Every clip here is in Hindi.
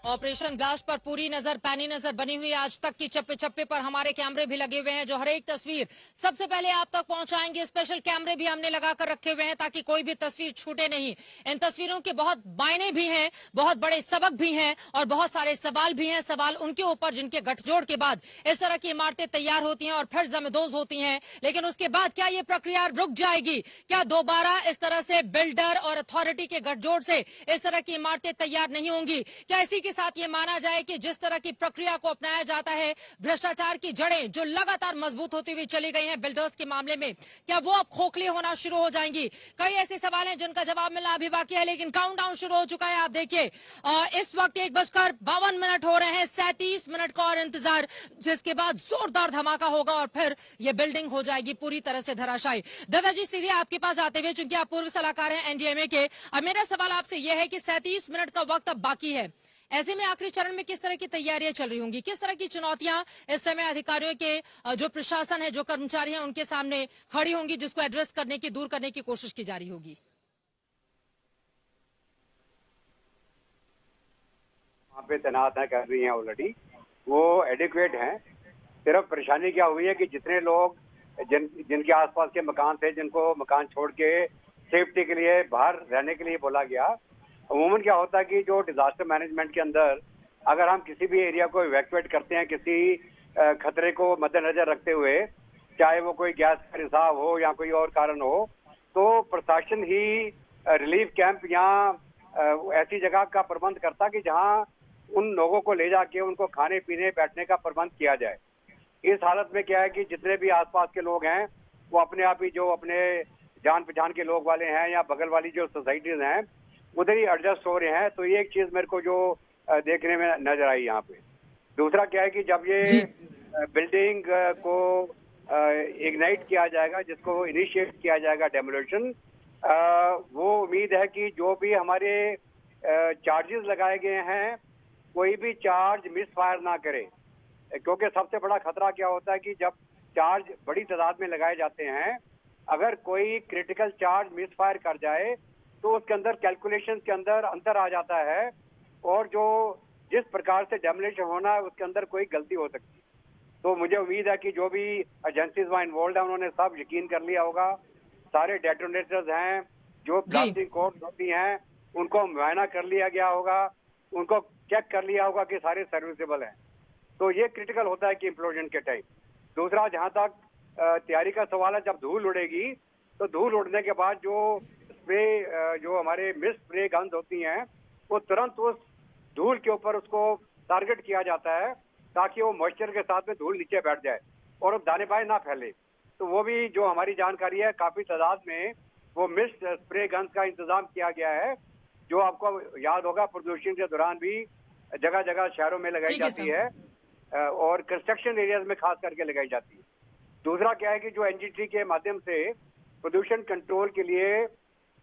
ऑपरेशन ब्लास्ट पर पूरी नजर पैनी नजर बनी हुई। आज तक की चप्पे चप्पे पर हमारे कैमरे भी लगे हुए हैं जो हर एक तस्वीर सबसे पहले आप तक पहुंचाएंगे। स्पेशल कैमरे भी हमने लगाकर रखे हुए हैं ताकि कोई भी तस्वीर छूटे नहीं। इन तस्वीरों के बहुत मायने भी हैं, बहुत बड़े सबक भी हैं और बहुत सारे सवाल भी हैं। सवाल उनके ऊपर जिनके गठजोड़ के बाद इस तरह की इमारतें तैयार होती हैं और फिर जमींदोज होती हैं, लेकिन उसके बाद क्या ये प्रक्रिया रुक जाएगी? क्या दोबारा इस तरह से बिल्डर और अथॉरिटी के गठजोड़ से इस तरह की इमारतें तैयार नहीं होंगी? क्या इसी के साथ ये माना जाए कि जिस तरह की प्रक्रिया को अपनाया जाता है, भ्रष्टाचार की जड़ें जो लगातार मजबूत होती हुई चली गई हैं बिल्डर्स के मामले में, क्या वो अब खोखली होना शुरू हो जाएंगी? कई ऐसे सवाल हैं जिनका जवाब मिलना अभी बाकी है, लेकिन काउंटडाउन शुरू हो चुका है। आप देखिए इस वक्त 1:52 हो रहे हैं। 37 मिनट का और इंतजार, जिसके बाद जोरदार धमाका होगा और फिर ये बिल्डिंग हो जाएगी पूरी तरह से धराशायी। दादाजी सीधे आपके पास आते हुए, चूंकि आप पूर्व सलाहकार हैं एनडीएमए के, अब मेरा सवाल आपसे यह है कि 37 मिनट का वक्त अब बाकी है। ऐसे में आखिरी चरण में किस तरह की तैयारियां चल रही होंगी? किस तरह की चुनौतियां इस समय अधिकारियों के जो प्रशासन है, जो कर्मचारी हैं, उनके सामने खड़ी होंगी, जिसको एड्रेस करने की, दूर करने की कोशिश की जा रही होगी? वहाँ पे तैनात है, कर रही हैं ऑलरेडी, वो एडिक्वेट हैं। सिर्फ परेशानी क्या हुई है कि जितने लोग जिनके आसपास के मकान थे, जिनको मकान छोड़ के सेफ्टी के लिए बाहर रहने के लिए बोला गया, अमूमन क्या होता है कि जो डिजास्टर मैनेजमेंट के अंदर अगर हम किसी भी एरिया को इवैक्यूएट करते हैं किसी खतरे को मद्देनजर रखते हुए, चाहे वो कोई गैस का रिसाव हो या कोई और कारण हो, तो प्रशासन ही रिलीफ कैंप या ऐसी जगह का प्रबंध करता कि जहां उन लोगों को ले जाके उनको खाने पीने बैठने का प्रबंध किया जाए। इस हालत में क्या है कि जितने भी आसपास के लोग हैं वो अपने आप ही जो अपने जान पहचान के लोग वाले हैं या बगल वाली जो सोसाइटीज हैं उधर ही एडजस्ट हो रहे हैं। तो ये एक चीज मेरे को जो देखने में नजर आई यहाँ पे। दूसरा क्या है कि जब ये बिल्डिंग को इग्नाइट किया जाएगा, जिसको इनिशिएट किया जाएगा डेमोलिशन, वो उम्मीद है कि जो भी हमारे चार्जेस लगाए गए हैं कोई भी चार्ज मिस फायर ना करे, क्योंकि सबसे बड़ा खतरा क्या होता है कि जब चार्ज बड़ी तादाद में लगाए जाते हैं, अगर कोई क्रिटिकल चार्ज मिस फायर कर जाए तो उसके अंदर कैलकुलेशन के अंदर अंतर आ जाता है और जो जिस प्रकार से डेमोलिशन होना है उसके अंदर कोई गलती हो सकती है। तो मुझे उम्मीद है कि जो भी एजेंसीज वहाँ इन्वॉल्व है उन्होंने सब यकीन कर लिया होगा। सारे डेटोनेटर्स हैं, जो ब्लास्टिंग कोड्स होती हैं, उनको मुआयना कर लिया गया होगा, उनको चेक कर लिया होगा कि सारे सर्विसेबल हैं। तो ये क्रिटिकल होता है कि इम्प्लोजन के टाइम। दूसरा, जहाँ तक तैयारी का सवाल है, जब धूल उड़ेगी तो धूल उड़ने के बाद जो स्प्रे, जो हमारे मिस्ट स्प्रे गन्स होती हैं, वो तुरंत उस धूल के ऊपर उसको टारगेट किया जाता है ताकि वो मॉइस्चर के साथ में धूल नीचे बैठ जाए और वो दाने बाएं ना फैले। तो वो भी जो हमारी जानकारी है, काफी तादाद में वो मिस्ट स्प्रे गन्स का इंतजाम किया गया है, जो आपको याद होगा प्रदूषण के दौरान भी जगह जगह शहरों में लगाई जाती है और कंस्ट्रक्शन एरियाज में खास करके लगाई जाती है। दूसरा क्या है कि जो एनजीटी के माध्यम से प्रदूषण कंट्रोल के लिए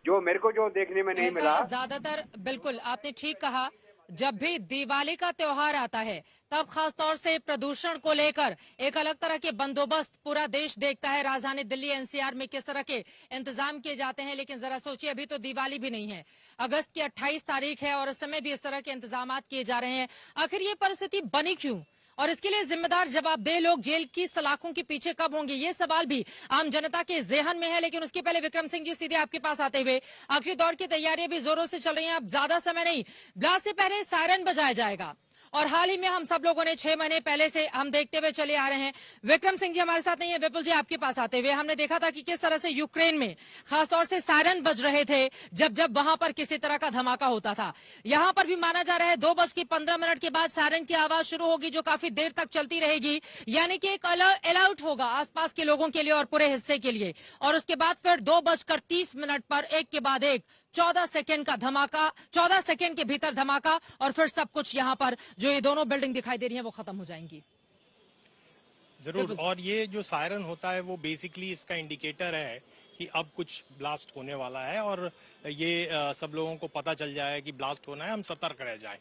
जो मेरे को जो देखने में नहीं मिला, ज्यादातर, बिल्कुल आपने ठीक कहा, जब भी दिवाली का त्योहार आता है तब खासतौर से प्रदूषण को लेकर एक अलग तरह के बंदोबस्त पूरा देश देखता है। राजधानी दिल्ली एनसीआर में किस तरह के इंतजाम किए जाते हैं, लेकिन जरा सोचिए अभी तो दिवाली भी नहीं है, अगस्त की 28 तारीख है और इस समय भी इस तरह के इंतजाम किए जा रहे हैं। आखिर ये परिस्थिति बनी क्यों और इसके लिए जिम्मेदार जवाबदेह लोग जेल की सलाखों के पीछे कब होंगे, ये सवाल भी आम जनता के जेहन में है। लेकिन उसके पहले विक्रम सिंह जी, सीधे आपके पास आते हुए, आखिरी दौर की तैयारियां भी जोरों से चल रही हैं। अब ज्यादा समय नहीं, ब्लास्ट से पहले सायरन बजाया जाएगा और हाल ही में हम सब लोगों ने 6 महीने पहले से हम देखते हुए चले आ रहे हैं। विक्रम सिंह जी हमारे साथ नहीं है, विपुल जी आपके पास आते हुए, हमने देखा था कि किस तरह से यूक्रेन में खासतौर से सायरन बज रहे थे जब जब वहां पर किसी तरह का धमाका होता था। यहां पर भी माना जा रहा है 2:15 के बाद सायरन की आवाज शुरू होगी जो काफी देर तक चलती रहेगी, यानी कि एक अलर्ट होगा आसपास के लोगों के लिए और पूरे हिस्से के लिए। और उसके बाद फिर 2:30 पर एक के बाद एक 14 सेकंड का धमाका, 14 सेकंड के भीतर धमाका और फिर सब कुछ यहाँ पर जो ये दोनों बिल्डिंग दिखाई दे रही हैं वो खत्म हो जाएंगी। जरूर, और ये जो सायरन होता है वो बेसिकली इसका इंडिकेटर है कि अब कुछ ब्लास्ट होने वाला है और ये सब लोगों को पता चल जाए कि ब्लास्ट होना है, हम सतर्क रह जाए।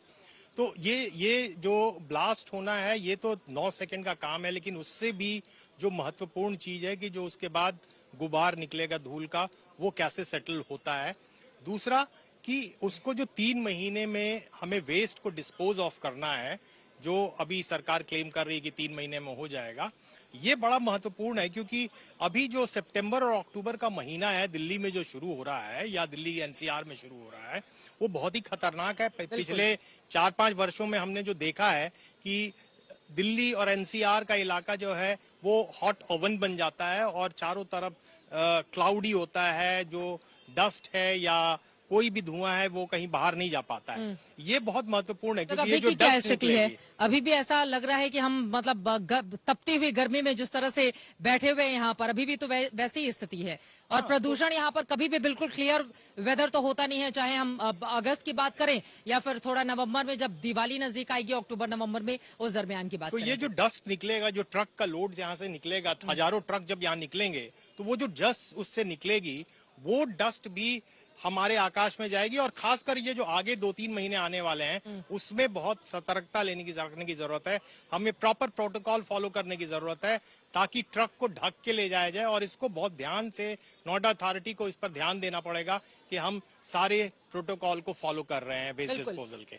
तो ये जो ब्लास्ट होना है ये तो 9 सेकंड का काम है, लेकिन उससे भी जो महत्वपूर्ण चीज है कि जो उसके बाद गुबार निकलेगा धूल का, वो कैसे सेटल होता है। दूसरा, कि उसको जो 3 महीने में हमें वेस्ट को डिस्पोज ऑफ करना है, जो अभी सरकार क्लेम कर रही है कि 3 महीने में हो जाएगा, ये बड़ा महत्वपूर्ण है। क्योंकि अभी जो सितंबर और अक्टूबर का महीना है दिल्ली में जो शुरू हो रहा है या दिल्ली एनसीआर में शुरू हो रहा है, वो बहुत ही खतरनाक है। पिछले 4-5 वर्षों में हमने जो देखा है कि दिल्ली और एनसीआर का इलाका जो है वो हॉट ओवन बन जाता है और चारों तरफ क्लाउडी होता है, जो डस्ट है या कोई भी धुआं है वो कहीं बाहर नहीं जा पाता है। ये बहुत महत्वपूर्ण है तो क्योंकि अभी ये जो की क्या डस्ट स्थिति है? निकलेगी, अभी भी ऐसा लग रहा है कि हम मतलब तपती हुई गर्मी में जिस तरह से बैठे हुए हैं यहाँ पर, अभी भी तो वैसी ही स्थिति है। और प्रदूषण यहाँ पर कभी भी बिल्कुल क्लियर वेदर तो होता नहीं है, चाहे हम अगस्त की बात करें या फिर थोड़ा नवंबर में जब दिवाली नजदीक आएगी, अक्टूबर नवंबर में उस दरमियान की बात तो करें। ये जो डस्ट निकलेगा, जो ट्रक का लोड यहाँ से निकलेगा, हजारों ट्रक जब यहाँ निकलेंगे तो वो जो डस्ट उससे निकलेगी, वो डस्ट भी हमारे आकाश में जाएगी। और खासकर ये जो आगे 2-3 महीने आने वाले हैं उसमें बहुत सतर्कता रखने की जरूरत है। हमें प्रॉपर प्रोटोकॉल फॉलो करने की जरूरत है ताकि ट्रक को ढक के ले जाया जाए। और इसको बहुत ध्यान से नोएडा अथॉरिटी को इस पर ध्यान देना पड़ेगा कि हम सारे प्रोटोकॉल को फॉलो कर रहे हैं वेस्ट डिस्पोजल के।